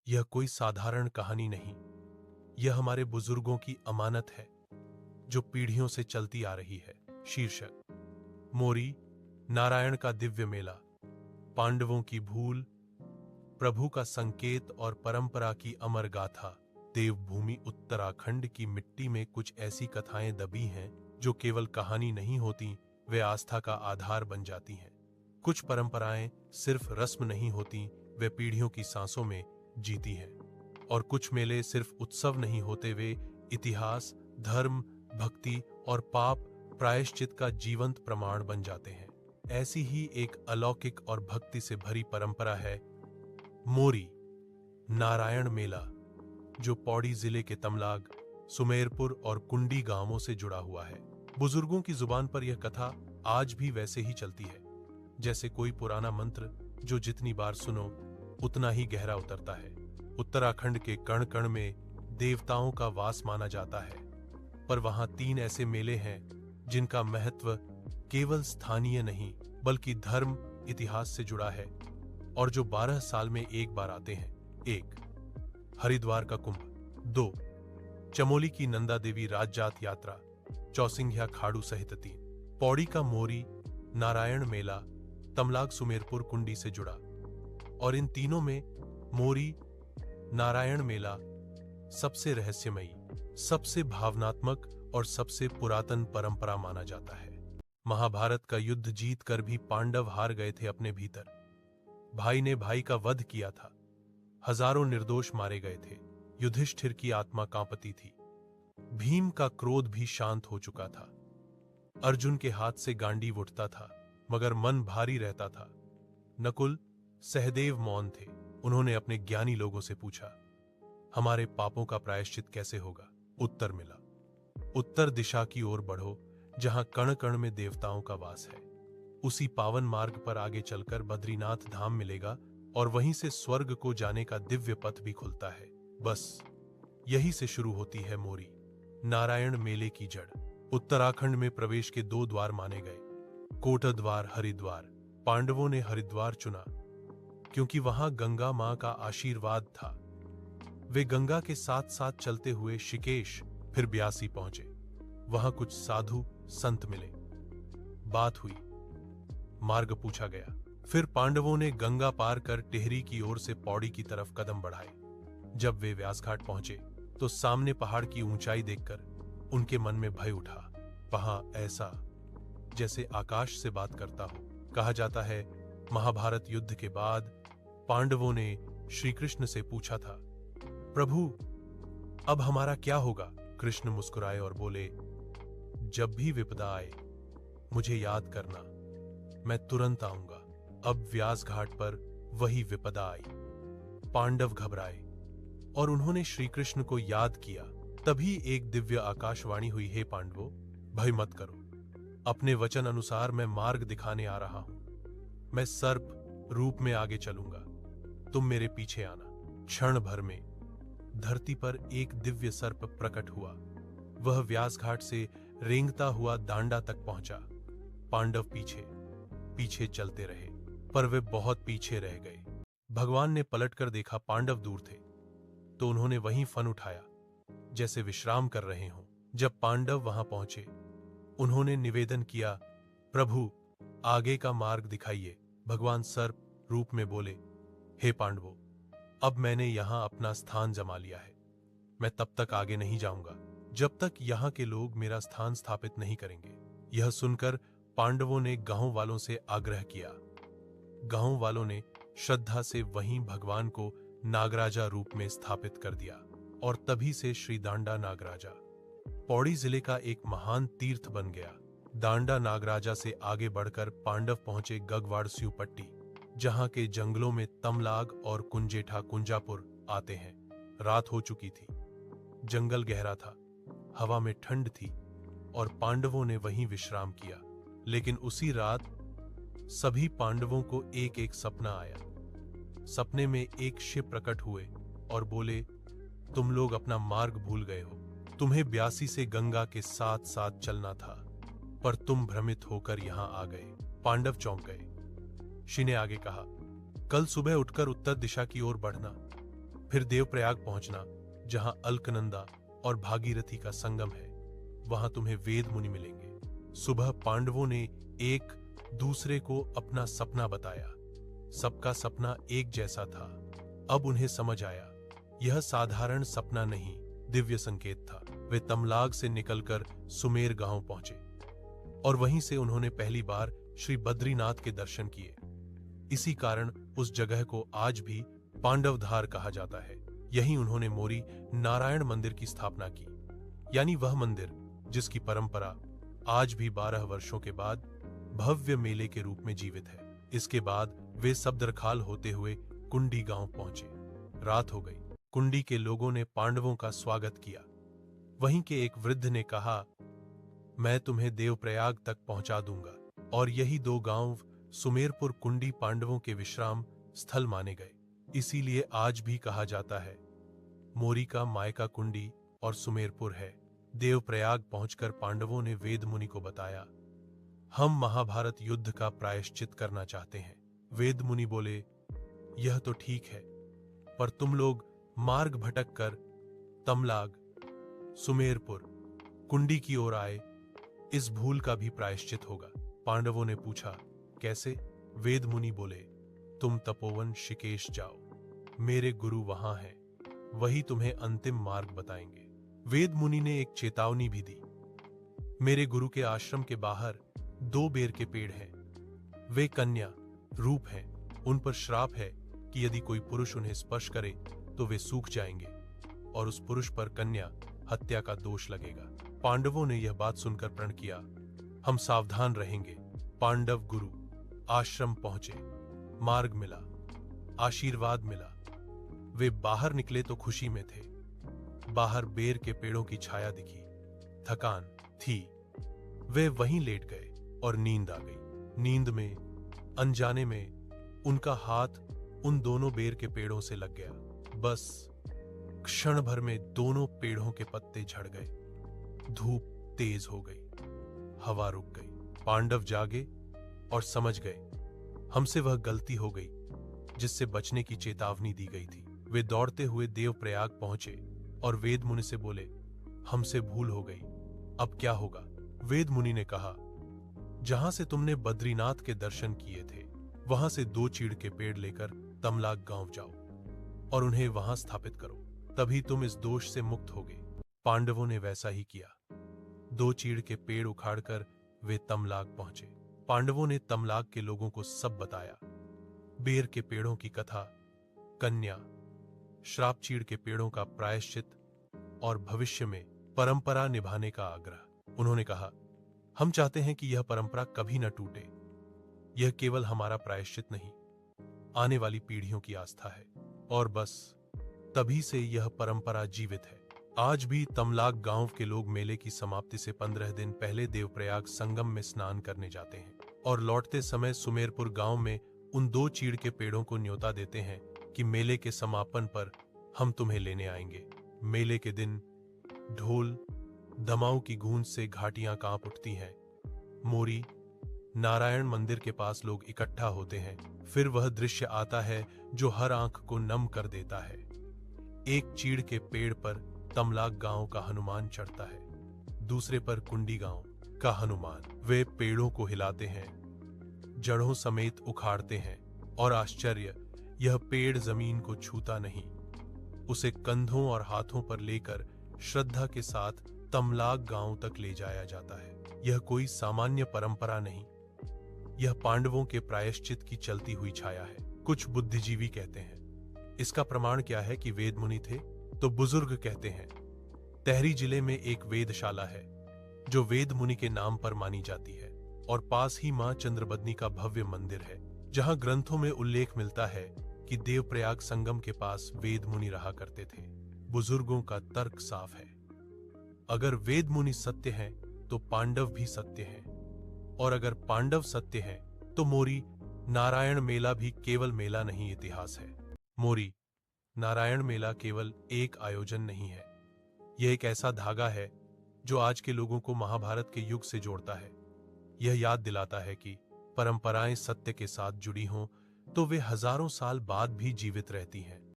यह कोई साधारण कहानी नहीं, यह हमारे बुजुर्गों की अमानत है जो पीढ़ियों से चलती आ रही है। शीर्षक: मोरी, नारायण का दिव्य मेला, पांडवों की भूल, प्रभु का संकेत और परंपरा की अमर गाथा। देवभूमि उत्तराखंड की मिट्टी में कुछ ऐसी कथाएं दबी हैं जो केवल कहानी नहीं होती, वे आस्था का आधार बन जाती हैं। कुछ परंपराएं सिर्फ रस्म नहीं होती, वे पीढ़ियों की सांसों में जीती हैं। और कुछ मेले सिर्फ उत्सव नहीं होते, वे इतिहास, धर्म, भक्ति और पाप प्रायश्चित का जीवंत प्रमाण बन जाते हैं। ऐसी ही एक अलौकिक और भक्ति से भरी परंपरा है मोरी, नारायण मेला, जो पौड़ी जिले के तमलाग, सुमेरपुर और कुंडी गांवों से जुड़ा हुआ है। बुजुर्गों की जुबान पर यह कथा आज भी वैसे ही चलती है, जैसे कोई पुराना मंत्र जो जितनी बार सुनो उतना ही गहरा उतरता है। उत्तराखंड के कण कण में देवताओं का वास माना जाता है, पर वहां 3 ऐसे मेले हैं जिनका महत्व केवल स्थानीय नहीं बल्कि धर्म, इतिहास से जुड़ा है और जो 12 साल में एक बार आते हैं। 1. हरिद्वार का कुंभ। 2. चमोली की नंदा देवी राजजात यात्रा, चौसिंघ्या खाड़ू सहित 3. पौड़ी का मोरी नारायण मेला, तमलाग सुमेरपुर कुंडी से जुड़ा। और इन तीनों में मोरी नारायण मेला सबसे रहस्यमयी, सबसे भावनात्मक और सबसे पुरातन परंपरा माना जाता है। महाभारत का युद्ध जीत कर भी पांडव हार गए थे अपने भीतर। भाई ने भाई का वध किया था, हजारों निर्दोष मारे गए थे, युधिष्ठिर की आत्मा कांपती थी, भीम का क्रोध भी शांत हो चुका था, अर्जुन के हाथ से गांडीव उठता था मगर मन भारी रहता था। नकुल, सहदेव मौन थे। उन्होंने अपने ज्ञानी लोगों से पूछा, हमारे पापों का प्रायश्चित कैसे होगा? उत्तर मिला, उत्तर दिशा की ओर बढ़ो, जहां कण कण में देवताओं का वास है। उसी पावन मार्ग पर आगे चलकर बद्रीनाथ धाम मिलेगा और वहीं से स्वर्ग को जाने का दिव्य पथ भी खुलता है। बस यही से शुरू होती है मोरी नारायण मेले की जड़। उत्तराखंड में प्रवेश के 2 द्वार माने गए, कोटद्वार, हरिद्वार। पांडवों ने हरिद्वार चुना क्योंकि वहां गंगा मां का आशीर्वाद था। वे गंगा के साथ साथ चलते हुए ऋषिकेश फिर ब्यासी पहुंचे। वहां कुछ साधु संत मिले, बात हुई, मार्ग पूछा गया। फिर पांडवों ने गंगा पार कर टिहरी की ओर से पौड़ी की तरफ कदम बढ़ाए। जब वे व्यासघाट पहुंचे तो सामने पहाड़ की ऊंचाई देखकर उनके मन में भय उठा। वहां ऐसा जैसे आकाश से बात करता हो। कहा जाता है महाभारत युद्ध के बाद पांडवों ने श्री कृष्ण से पूछा था, प्रभु अब हमारा क्या होगा? कृष्ण मुस्कुराए और बोले, जब भी विपदा आए मुझे याद करना, मैं तुरंत आऊंगा। अब व्यास घाट पर वही विपदा आई। पांडव घबराए और उन्होंने श्री कृष्ण को याद किया। तभी एक दिव्य आकाशवाणी हुई, हे पांडवों, भय मत करो, अपने वचन अनुसार मैं मार्ग दिखाने आ रहा हूं। मैं सर्प रूप में आगे चलूंगा, तुम मेरे पीछे आना। क्षण भर में धरती पर एक दिव्य सर्प प्रकट हुआ। वह व्यासघाट से रेंगता हुआ दांडा तक पहुंचा। पांडव पीछे पीछे चलते रहे, पर वे बहुत पीछे रह गए। भगवान ने पलटकर देखा, पांडव दूर थे, तो उन्होंने वहीं फन उठाया जैसे विश्राम कर रहे हों। जब पांडव वहां पहुंचे, उन्होंने निवेदन किया, प्रभु आगे का मार्ग दिखाइए। भगवान सर्प रूप में बोले, हे पांडवों, अब मैंने यहां अपना स्थान जमा लिया है। मैं तब तक आगे नहीं जाऊंगा जब तक यहां के लोग मेरा स्थान स्थापित नहीं करेंगे। यह सुनकर पांडवों ने गांव वालों से आग्रह किया। गांव वालों ने श्रद्धा से वहीं भगवान को नागराजा रूप में स्थापित कर दिया और तभी से श्री दांडा नागराजा पौड़ी जिले का एक महान तीर्थ बन गया। दांडा नागराजा से आगे बढ़कर पांडव पहुंचे गगवाड़ स्यू पट्टी, जहां के जंगलों में तमलाग और कुंजेठा कुंजापुर आते हैं। रात हो चुकी थी, जंगल गहरा था, हवा में ठंड थी और पांडवों ने वहीं विश्राम किया। लेकिन उसी रात सभी पांडवों को एक एक सपना आया। सपने में एक शिव प्रकट हुए और बोले, तुम लोग अपना मार्ग भूल गए हो, तुम्हें ब्यासी से गंगा के साथ साथ चलना था, पर तुम भ्रमित होकर यहां आ गए। पांडव चौंक गए। शिव ने आगे कहा, कल सुबह उठकर उत्तर दिशा की ओर बढ़ना, फिर देवप्रयाग पहुंचना, जहां अलकनंदा और भागीरथी का संगम है। वहां तुम्हें वेद मुनि मिलेंगे। सुबह पांडवों ने एक दूसरे को अपना सपना बताया। सबका सपना एक जैसा था। अब उन्हें समझ आया, यह साधारण सपना नहीं, दिव्य संकेत था। वे तमलाग से निकलकर सुमेर गांव पहुंचे और वहीं से उन्होंने पहली बार श्री बद्रीनाथ के दर्शन किए। इसी कारण उस जगह को आज भी पांडवधार कहा जाता है। यहीं उन्होंने मोरी नारायण मंदिर की स्थापना की, यानी वह मंदिर जिसकी परंपरा आज भी 12 वर्षों के बाद भव्य मेले के रूप में जीवित है। इसके बाद वे सब्दरखाल होते हुए कुंडी गांव पहुंचे। रात हो गई। कुंडी के लोगों ने पांडवों का स्वागत किया। वहीं के एक वृद्ध ने कहा, मैं तुम्हें देवप्रयाग तक पहुंचा दूंगा। और यही दो गांव सुमेरपुर कुंडी पांडवों के विश्राम स्थल माने गए। इसीलिए आज भी कहा जाता है, मोरी का मायका कुंडी और सुमेरपुर है। देवप्रयाग पहुंचकर पांडवों ने वेद मुनि को बताया, हम महाभारत युद्ध का प्रायश्चित करना चाहते हैं। वेद मुनि बोले, यह तो ठीक है, पर तुम लोग मार्ग भटक कर तमलाग, सुमेरपुर, कुंडी की ओर आए, इस भूल का भी प्रायश्चित होगा। पांडवों ने पूछा, कैसे? वेद मुनि बोले, तुम तपोवन ऋषिकेश जाओ, मेरे गुरु वहां हैं, वही तुम्हें अंतिम मार्ग बताएंगे। वेद मुनि ने एक चेतावनी भी दी, मेरे गुरु के आश्रम के बाहर 2 बेर के पेड़ हैं। वे कन्या रूप हैं। उन पर श्राप है कि यदि कोई पुरुष उन्हें स्पर्श करे तो वे सूख जाएंगे और उस पुरुष पर कन्या हत्या का दोष लगेगा। पांडवों ने यह बात सुनकर प्रण किया, हम सावधान रहेंगे। पांडव गुरु आश्रम पहुंचे। मार्ग मिला, आशीर्वाद मिला। वे बाहर निकले तो खुशी में थे। बाहर बेर के पेड़ों की छाया दिखी। थकान थी। वे वहीं लेट गए और नींद आ गई। नींद में, अनजाने में उनका हाथ उन दोनों बेर के पेड़ों से लग गया। बस क्षण भर में दोनों पेड़ों के पत्ते झड़ गए। धूप तेज हो गई। हवा रुक गई। पांडव जागे और समझ गए, हमसे वह गलती हो गई जिससे बचने की चेतावनी दी गई थी। वे दौड़ते हुए देवप्रयाग पहुंचे और वेद मुनि से बोले, हमसे भूल हो गई, अब क्या होगा? वेद मुनि ने कहा, जहां से तुमने बद्रीनाथ के दर्शन किए थे, वहां से 2 चीड़ के पेड़ लेकर तमलाग गांव जाओ और उन्हें वहां स्थापित करो, तभी तुम इस दोष से मुक्त होगे। पांडवों ने वैसा ही किया। 2 चीड़ के पेड़ उखाड़कर वे तमलाग पहुंचे। पांडवों ने तमलाग के लोगों को सब बताया, बेर के पेड़ों की कथा, कन्या, श्राप चीड़ के पेड़ों का प्रायश्चित और भविष्य में परंपरा निभाने का आग्रह। उन्होंने कहा, हम चाहते हैं कि यह परंपरा कभी न टूटे। यह केवल हमारा प्रायश्चित नहीं, आने वाली पीढ़ियों की आस्था है। और बस तभी से यह परंपरा जीवित है। आज भी तमलाग गांव के लोग मेले की समाप्ति से 15 दिन पहले देवप्रयाग संगम में स्नान करने जाते हैं और लौटते समय सुमेरपुर गांव में उन 2 चीड़ के पेड़ों को न्योता देते हैं कि मेले के समापन पर हम तुम्हें लेने आएंगे। मेले के दिन ढोल दमाऊ की गूंज से घाटियां कांप उठती हैं। मोरी नारायण मंदिर के पास लोग इकट्ठा होते हैं। फिर वह दृश्य आता है जो हर आंख को नम कर देता है। एक चीड़ के पेड़ पर तमलाग गांव का हनुमान चढ़ता है, दूसरे पर कुंडी गांव का हनुमान। वे पेड़ों को हिलाते हैं, जड़ों समेत उखाड़ते हैं और आश्चर्य, यह पेड़ जमीन को छूता नहीं। उसे कंधों और हाथों पर लेकर श्रद्धा के साथ तमलाग गांव तक ले जाया जाता है। यह कोई सामान्य परंपरा नहीं, यह पांडवों के प्रायश्चित की चलती हुई छाया है। कुछ बुद्धिजीवी कहते हैं, इसका प्रमाण क्या है कि वेद मुनि थे? तो बुजुर्ग कहते हैं, तहरी जिले में एक वेदशाला है जो वेद मुनि के नाम पर मानी जाती है और पास ही मां चंद्रबदनी का भव्य मंदिर है, जहां ग्रंथों में उल्लेख मिलता है कि देवप्रयाग संगम के पास वेद मुनि रहा करते थे। बुजुर्गों का तर्क साफ है, अगर वेद मुनि सत्य हैं तो पांडव भी सत्य हैं, और अगर पांडव सत्य हैं तो मोरी नारायण मेला भी केवल मेला नहीं, इतिहास है। मोरी नारायण मेला केवल एक आयोजन नहीं है, यह एक ऐसा धागा है जो आज के लोगों को महाभारत के युग से जोड़ता है। यह याद दिलाता है कि परंपराएं सत्य के साथ जुड़ी हों तो वे हजारों साल बाद भी जीवित रहती हैं।